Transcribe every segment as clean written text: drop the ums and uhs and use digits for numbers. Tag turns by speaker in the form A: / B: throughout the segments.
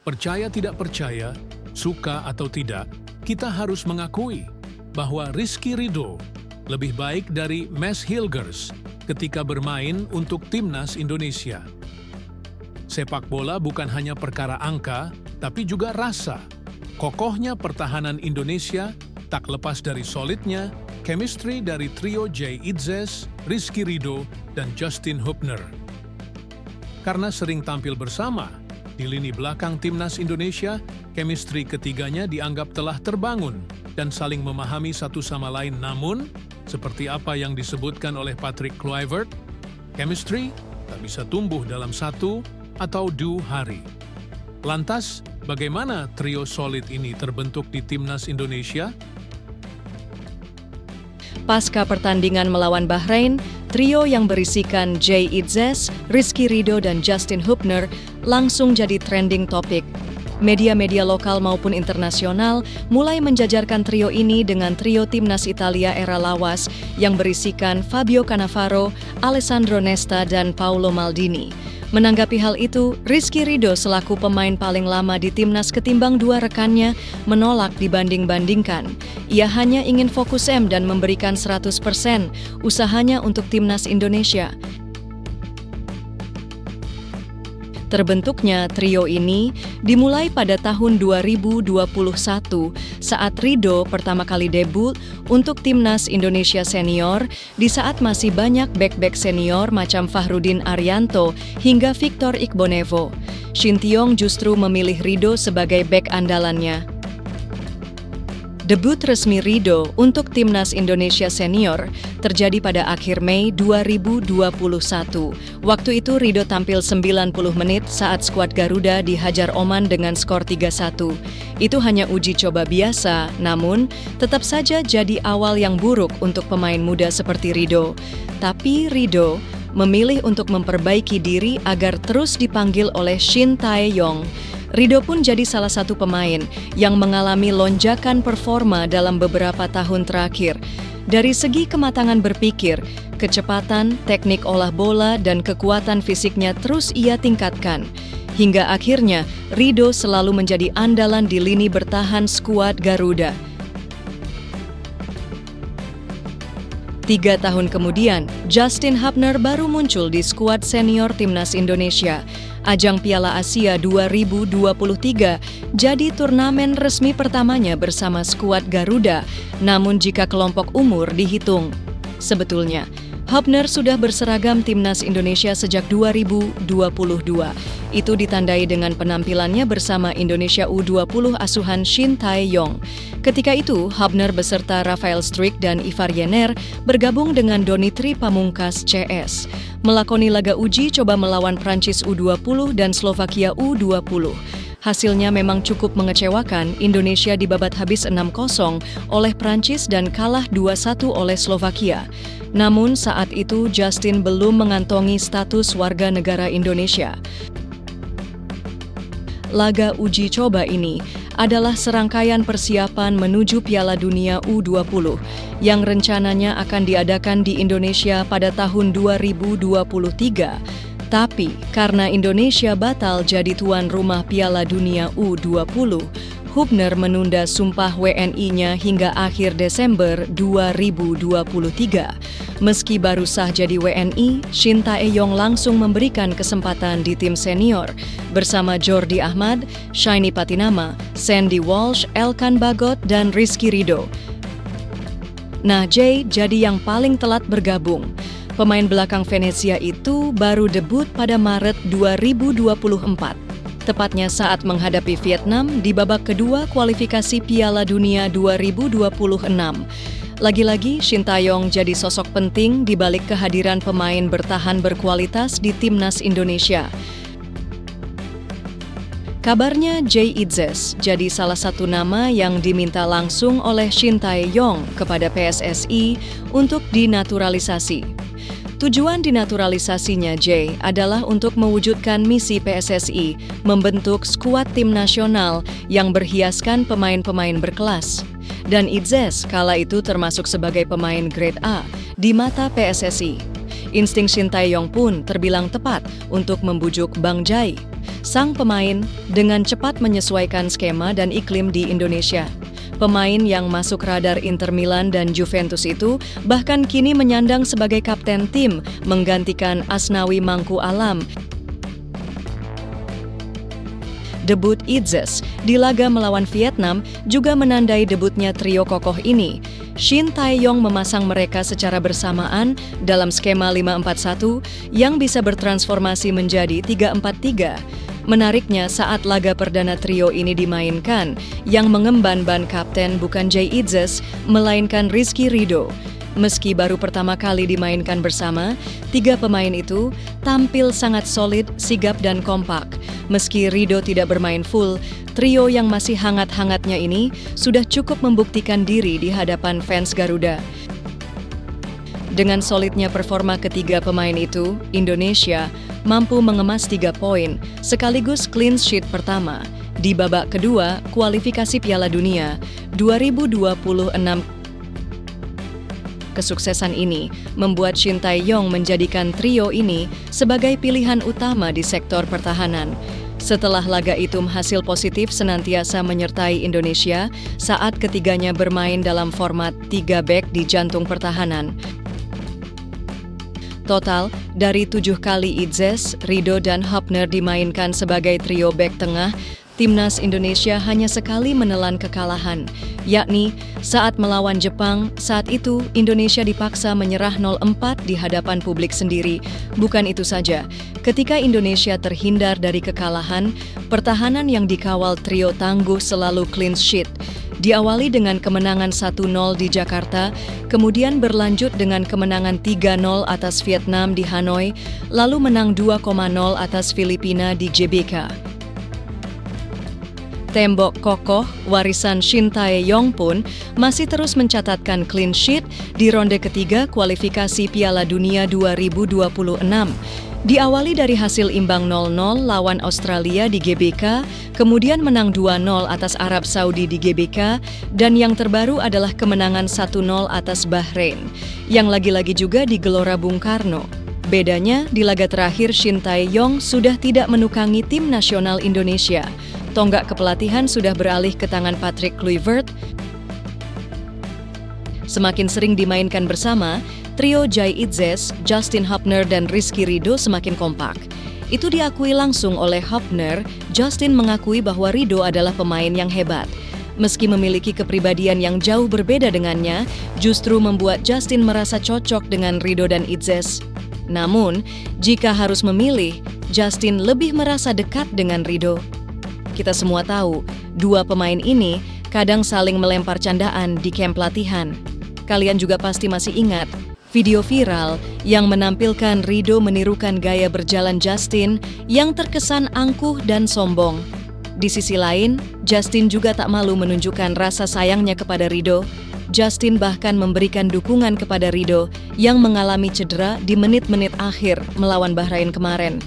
A: Percaya tidak percaya, suka atau tidak, kita harus mengakui bahwa Rizky Ridho lebih baik dari Mads Hilgers ketika bermain untuk timnas Indonesia. Sepak bola bukan hanya perkara angka, tapi juga rasa. Kokohnya pertahanan Indonesia tak lepas dari solidnya chemistry dari trio Jay Itzes, Rizky Ridho, dan Justin Hubner. Karena sering tampil bersama di lini belakang timnas Indonesia, chemistry ketiganya dianggap telah terbangun dan saling memahami satu sama lain. Namun, seperti apa yang disebutkan oleh Patrick Kluivert, chemistry tak bisa tumbuh dalam 1 atau 2 hari. Lantas, bagaimana trio solid ini terbentuk di timnas Indonesia?
B: Pasca pertandingan melawan Bahrain, trio yang berisikan Jay Itzes, Rizky Ridho, dan Justin Hubner langsung jadi trending topik. Media-media lokal maupun internasional mulai menjajarkan trio ini dengan trio timnas Italia era lawas yang berisikan Fabio Cannavaro, Alessandro Nesta, dan Paolo Maldini. Menanggapi hal itu, Rizky Ridho selaku pemain paling lama di timnas ketimbang 2 rekannya menolak dibanding-bandingkan. Ia hanya ingin fokus dan memberikan 100% usahanya untuk timnas Indonesia. Terbentuknya trio ini dimulai pada tahun 2021 saat Ridho pertama kali debut untuk timnas Indonesia senior di saat masih banyak bek-bek senior macam Fahrudin Arianto hingga Victor Ikhbonevo. Shin Tae-yong justru memilih Ridho sebagai bek andalannya. Debut resmi Ridho untuk timnas Indonesia senior terjadi pada akhir Mei 2021. Waktu itu Ridho tampil 90 menit saat skuad Garuda dihajar Oman dengan skor 3-1. Itu hanya uji coba biasa, namun tetap saja jadi awal yang buruk untuk pemain muda seperti Ridho. Tapi Ridho memilih untuk memperbaiki diri agar terus dipanggil oleh Shin Tae-yong. Ridho pun jadi salah satu pemain yang mengalami lonjakan performa dalam beberapa tahun terakhir. Dari segi kematangan berpikir, kecepatan, teknik olah bola, dan kekuatan fisiknya terus ia tingkatkan. Hingga akhirnya, Ridho selalu menjadi andalan di lini bertahan skuad Garuda. 3 tahun kemudian, Justin Hubner baru muncul di skuad senior timnas Indonesia. Ajang Piala Asia 2023 jadi turnamen resmi pertamanya bersama skuad Garuda, namun jika kelompok umur dihitung. Sebetulnya, Hubner sudah berseragam timnas Indonesia sejak 2022. Itu ditandai dengan penampilannya bersama Indonesia U20 asuhan Shin Tae-yong. Ketika itu, Hubner beserta Rafael Struijk dan Ivar Jenner bergabung dengan Donitri Pamungkas CS. Melakoni laga uji coba melawan Prancis U20 dan Slovakia U20. Hasilnya memang cukup mengecewakan, Indonesia dibabat habis 6-0 oleh Prancis dan kalah 2-1 oleh Slovakia. Namun saat itu Justin belum mengantongi status warga negara Indonesia. Laga uji coba ini adalah serangkaian persiapan menuju Piala Dunia U20 yang rencananya akan diadakan di Indonesia pada tahun 2023. Tapi karena Indonesia batal jadi tuan rumah Piala Dunia U20, Hubner menunda sumpah WNI-nya hingga akhir Desember 2023. Meski baru sah jadi WNI, Shin Tae-yong langsung memberikan kesempatan di tim senior bersama Jordi Ahmad, Shiny Patinama, Sandy Walsh, Elkan Bagot, dan Rizky Ridho. Nah, Jay jadi yang paling telat bergabung. Pemain belakang Venezia itu baru debut pada Maret 2024. Tepatnya saat menghadapi Vietnam di babak kedua kualifikasi Piala Dunia 2026. Lagi-lagi, Shin Tae-yong jadi sosok penting di balik kehadiran pemain bertahan berkualitas di timnas Indonesia. Kabarnya Jay Itzes jadi salah satu nama yang diminta langsung oleh Shin Tae-yong kepada PSSI untuk dinaturalisasi. Tujuan dinaturalisasinya Jay adalah untuk mewujudkan misi PSSI, membentuk skuad tim nasional yang berhiaskan pemain-pemain berkelas. Dan Itzes kala itu termasuk sebagai pemain grade A di mata PSSI. Insting Shin Tae-yong pun terbilang tepat untuk membujuk Bang Jay. sang pemain dengan cepat menyesuaikan skema dan iklim di Indonesia. Pemain yang masuk radar Inter Milan dan Juventus itu bahkan kini menyandang sebagai kapten tim, menggantikan Asnawi Mangku Alam. Debut Itzes di laga melawan Vietnam juga menandai debutnya trio kokoh ini. Shin Tae-yong memasang mereka secara bersamaan dalam skema 5-4-1 yang bisa bertransformasi menjadi 3-4-3. Menariknya saat laga perdana trio ini dimainkan, yang mengemban ban kapten bukan Jay Itzes, melainkan Rizky Ridho. Meski baru pertama kali dimainkan bersama, tiga pemain itu tampil sangat solid, sigap dan kompak. Meski Ridho tidak bermain full, trio yang masih hangat-hangatnya ini sudah cukup membuktikan diri di hadapan fans Garuda. Dengan solidnya performa ketiga pemain itu, Indonesia mampu mengemas 3 poin, sekaligus clean sheet pertama di babak kedua kualifikasi Piala Dunia 2026. Kesuksesan ini membuat Shin Tae-yong menjadikan trio ini sebagai pilihan utama di sektor pertahanan. Setelah laga itu hasil positif senantiasa menyertai Indonesia saat ketiganya bermain dalam format 3 back di jantung pertahanan. Total, dari 7 kali Itzes, Ridho dan Hopner dimainkan sebagai trio back tengah, Timnas Indonesia hanya sekali menelan kekalahan, yakni saat melawan Jepang. Saat itu, Indonesia dipaksa menyerah 0-4 di hadapan publik sendiri. Bukan itu saja, ketika Indonesia terhindar dari kekalahan, pertahanan yang dikawal trio tangguh selalu clean sheet. Diawali dengan kemenangan 1-0 di Jakarta, kemudian berlanjut dengan kemenangan 3-0 atas Vietnam di Hanoi, lalu menang 2-0 atas Filipina di GBK. Tembok kokoh warisan Shin Tae-yong pun masih terus mencatatkan clean sheet di ronde ketiga kualifikasi Piala Dunia 2026. Diawali dari hasil imbang 0-0 lawan Australia di GBK, kemudian menang 2-0 atas Arab Saudi di GBK, dan yang terbaru adalah kemenangan 1-0 atas Bahrain, yang lagi-lagi juga di Gelora Bung Karno. Bedanya, di laga terakhir Shin Tae-yong sudah tidak menukangi tim nasional Indonesia. Tonggak kepelatihan sudah beralih ke tangan Patrick Kluivert. Semakin sering dimainkan bersama, trio Jay Itzes, Justin Hopner, dan Rizky Ridho semakin kompak. Itu diakui langsung oleh Hopner. Justin mengakui bahwa Ridho adalah pemain yang hebat. Meski memiliki kepribadian yang jauh berbeda dengannya, justru membuat Justin merasa cocok dengan Ridho dan Itzes. Namun, jika harus memilih, Justin lebih merasa dekat dengan Ridho. Kita semua tahu, dua pemain ini kadang saling melempar candaan di kamp latihan. Kalian juga pasti masih ingat video viral yang menampilkan Ridho menirukan gaya berjalan Justin yang terkesan angkuh dan sombong. Di sisi lain, Justin juga tak malu menunjukkan rasa sayangnya kepada Ridho. Justin bahkan memberikan dukungan kepada Ridho yang mengalami cedera di menit-menit akhir melawan Bahrain kemarin.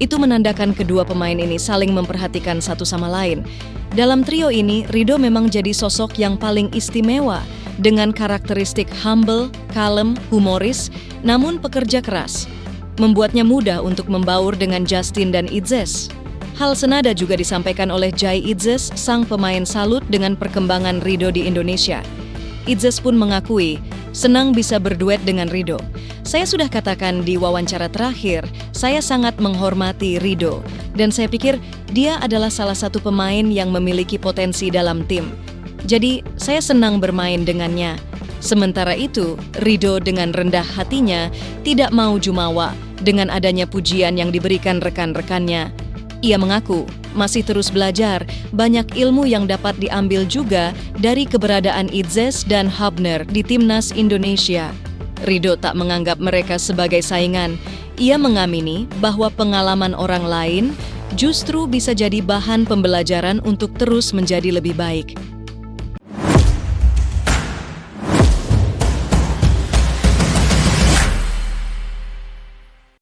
B: Itu menandakan kedua pemain ini saling memperhatikan satu sama lain. Dalam trio ini, Ridho memang jadi sosok yang paling istimewa dengan karakteristik humble, kalem, humoris, namun pekerja keras. Membuatnya mudah untuk membaur dengan Justin dan Itzes. Hal senada juga disampaikan oleh Jay Itzes, sang pemain salut dengan perkembangan Ridho di Indonesia. Itzes pun mengakui senang bisa berduet dengan Ridho. Saya sudah katakan di wawancara terakhir, saya sangat menghormati Ridho, dan saya pikir dia adalah salah satu pemain yang memiliki potensi dalam tim. Jadi, saya senang bermain dengannya. Sementara itu, Ridho dengan rendah hatinya tidak mau jumawa dengan adanya pujian yang diberikan rekan-rekannya. Ia mengaku masih terus belajar, banyak ilmu yang dapat diambil juga dari keberadaan Itzes dan Hopner di Timnas Indonesia. Ridho tak menganggap mereka sebagai saingan. Ia mengamini bahwa pengalaman orang lain justru bisa jadi bahan pembelajaran untuk terus menjadi lebih baik.